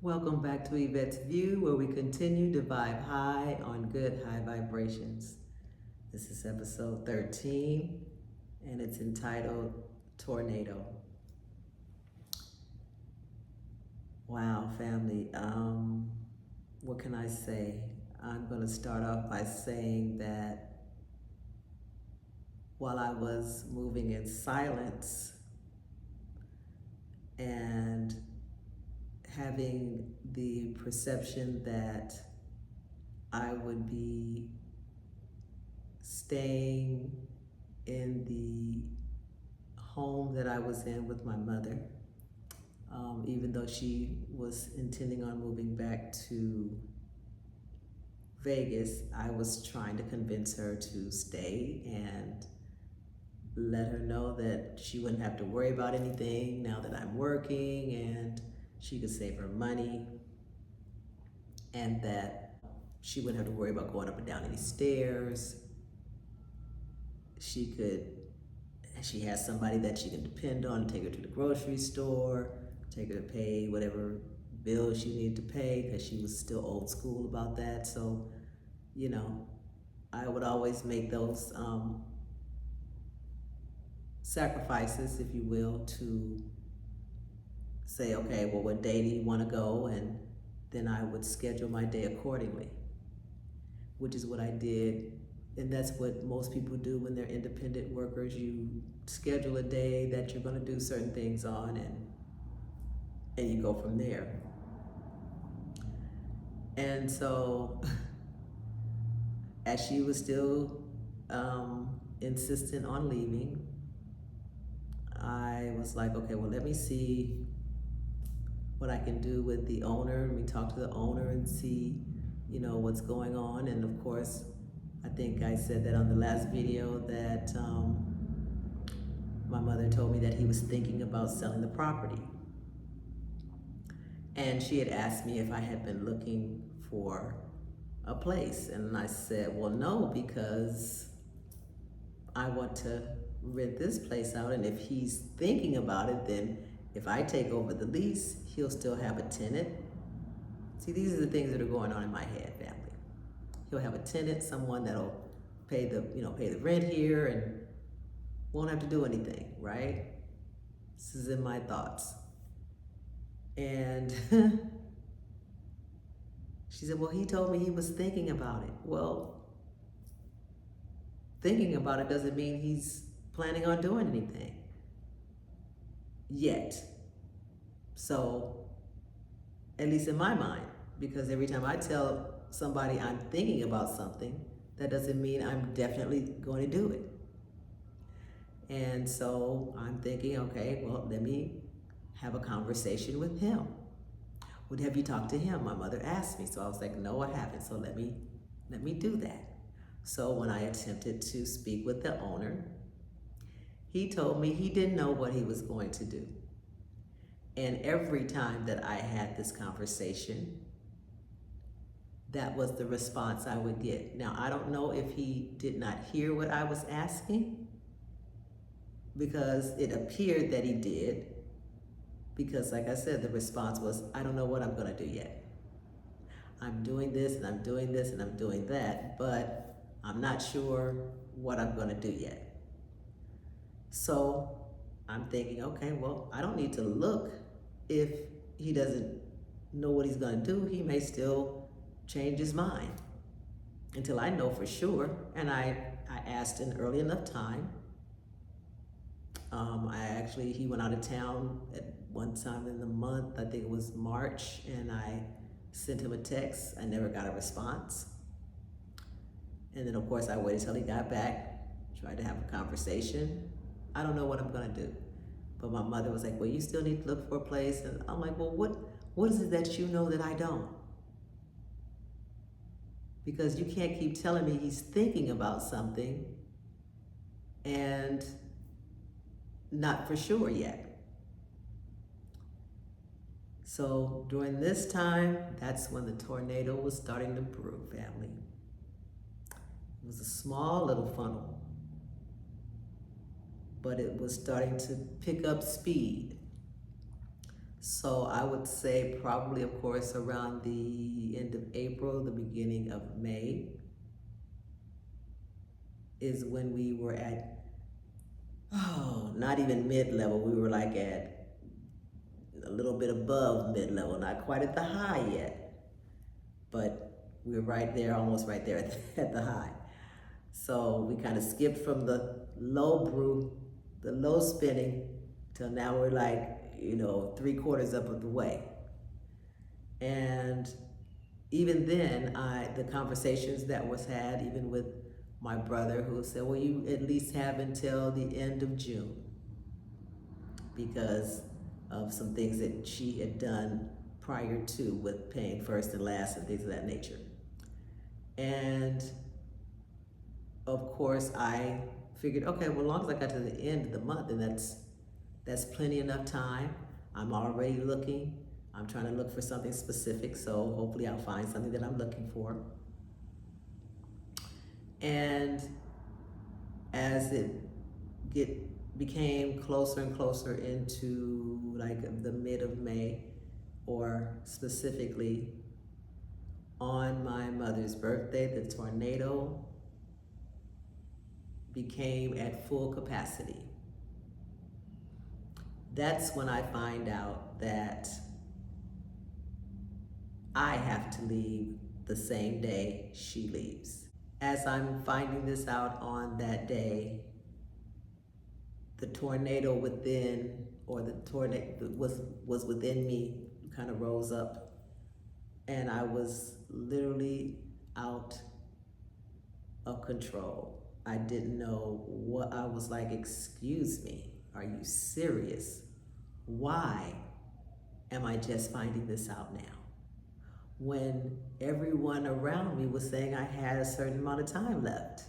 Welcome back to Yvette's View, where we continue to vibe high on good high vibrations. This is episode 13, and it's entitled Tornado. Wow, family. What can I say? I'm going to start off by saying that while I was moving in silence and having the perception that I would be staying in the home that I was in with my mother, even though she was intending on moving back to Vegas. I was trying to convince her to stay and let her know that she wouldn't have to worry about anything now that I'm working, and she could save her money, and that she wouldn't have to worry about going up and down any stairs. She has somebody that she can depend on, take her to the grocery store, take her to pay whatever bill she needed to pay, because she was still old school about that. So, I would always make those sacrifices, if you will, to say, okay, well, what day do you want to go? And then I would schedule my day accordingly, which is what I did. And that's what most people do when they're independent workers. You schedule a day that you're going to do certain things on, and you go from there. And so as she was still insistent on leaving, I was like, okay, well, let me see what I can do with the owner. Let me talk to the owner and see, what's going on. And of course, I think I said that on the last video that my mother told me that he was thinking about selling the property. And she had asked me if I had been looking for a place. And I said, well, no, because I want to rent this place out. And if he's thinking about it, then if I take over the lease, he'll still have a tenant. See, these are the things that are going on in my head, family. He'll have a tenant, someone that'll pay the rent here and won't have to do anything, right? This is in my thoughts. And she said, well, he told me he was thinking about it. Well, thinking about it doesn't mean he's planning on doing anything yet. So, at least in my mind, because every time I tell somebody I'm thinking about something, that doesn't mean I'm definitely going to do it. And so I'm thinking, okay, well, let me have a conversation with him. Would have you talked to him? My mother asked me. So I was like, no, I haven't. So let me do that. So when I attempted to speak with the owner, he told me he didn't know what he was going to do. And every time that I had this conversation, that was the response I would get. Now, I don't know if he did not hear what I was asking, because it appeared that he did. Because like I said, the response was, I don't know what I'm gonna do yet. I'm doing this and I'm doing this and I'm doing that, but I'm not sure what I'm gonna do yet. So I'm thinking, okay, well, I don't need to look. If he doesn't know what he's gonna do, he may still change his mind until I know for sure. And I asked in early enough time. He went out of town at one time in the month, I think it was March, and I sent him a text. I never got a response. And then of course I waited till he got back, tried to have a conversation. I don't know what I'm gonna do. But my mother was like, well, you still need to look for a place. And I'm like, well, what is it that you know that I don't? Because you can't keep telling me he's thinking about something and not for sure yet. So during this time, that's when the tornado was starting to brew, family. It was a small little funnel, but it was starting to pick up speed. So I would say probably, of course, around the end of April, the beginning of May is when we were at, oh, not even mid-level. We were like at a little bit above mid-level, not quite at the high yet, but we were right there, almost right there at the high. So we kind of skipped from the low brew, the low spinning, till now we're like, 3/4 up of the way. And even then, the conversations that was had, even with my brother, who said, well, you at least have until the end of June because of some things that she had done prior to with paying first and last and things of that nature. And of course, I figured, okay, well, as long as I got to the end of the month, then that's plenty enough time. I'm already looking. I'm trying to look for something specific, so hopefully I'll find something that I'm looking for. And as it became closer and closer into like the mid of May, or specifically on my mother's birthday, the tornado became at full capacity. That's when I find out that I have to leave the same day she leaves. As I'm finding this out on that day, the tornado within, or the tornado was within me, kind of rose up, and I was literally out of control. I didn't know what I was like. Excuse me, are you serious? Why am I just finding this out now? When everyone around me was saying I had a certain amount of time left.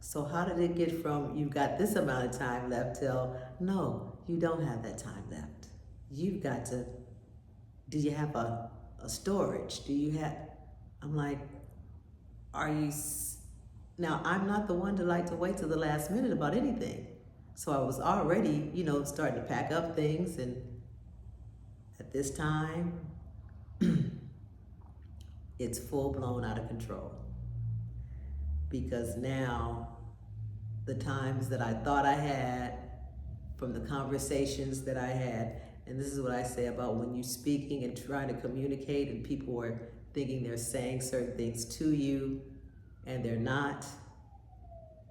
So how did it get from you've got this amount of time left till no, you don't have that time left? You've got to, do you have a storage? Do you have, I'm like, are you, now I'm not the one to like to wait till the last minute about anything. So I was already, starting to pack up things, and at this time, it's full blown out of control. Because now, the times that I thought I had, from the conversations that I had, and this is what I say about when you're speaking and trying to communicate and people are thinking they're saying certain things to you and they're not.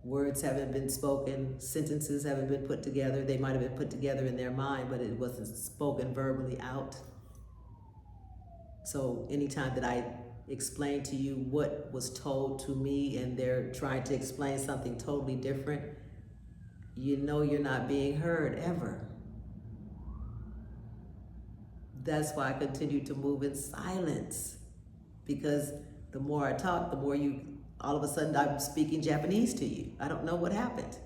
Words haven't been spoken, sentences haven't been put together. They might have been put together in their mind, but it wasn't spoken verbally out. So anytime that I explain to you what was told to me and they're trying to explain something totally different, you're not being heard ever. That's why I continue to move in silence, because the more I talk, the more all of a sudden I'm speaking Japanese to you. I don't know what happened.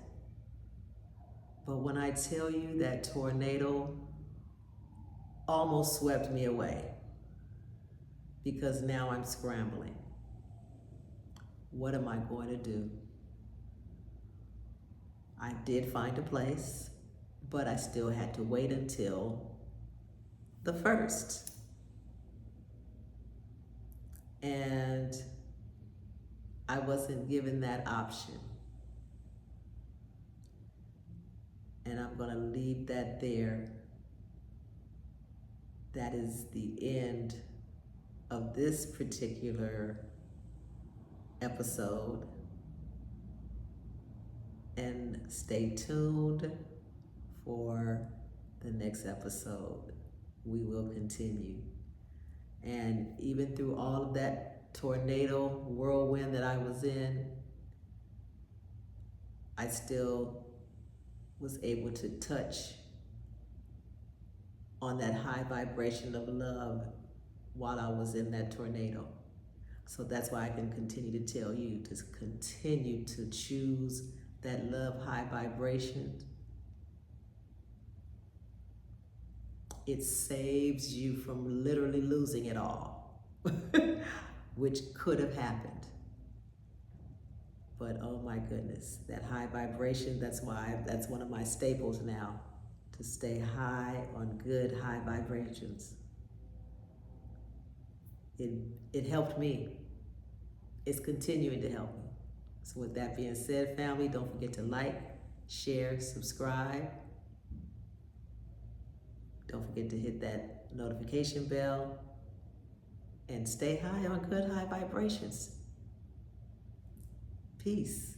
But when I tell you that tornado almost swept me away, because now I'm scrambling. What am I going to do? I did find a place, but I still had to wait until the 1st. And I wasn't given that option. And I'm going to leave that there. That is the end of this particular episode. And stay tuned for the next episode. We will continue. And even through all of that tornado whirlwind that I was in, I still was able to touch on that high vibration of love while I was in that tornado. So that's why I can continue to tell you to continue to choose that love high vibration. It saves you from literally losing it all, which could have happened. But oh my goodness, that high vibration, that's one of my staples now, to stay high on good, high vibrations. It helped me. It's continuing to help me. So with that being said, family, don't forget to like, share, subscribe. Don't forget to hit that notification bell and stay high on good, high vibrations. Peace.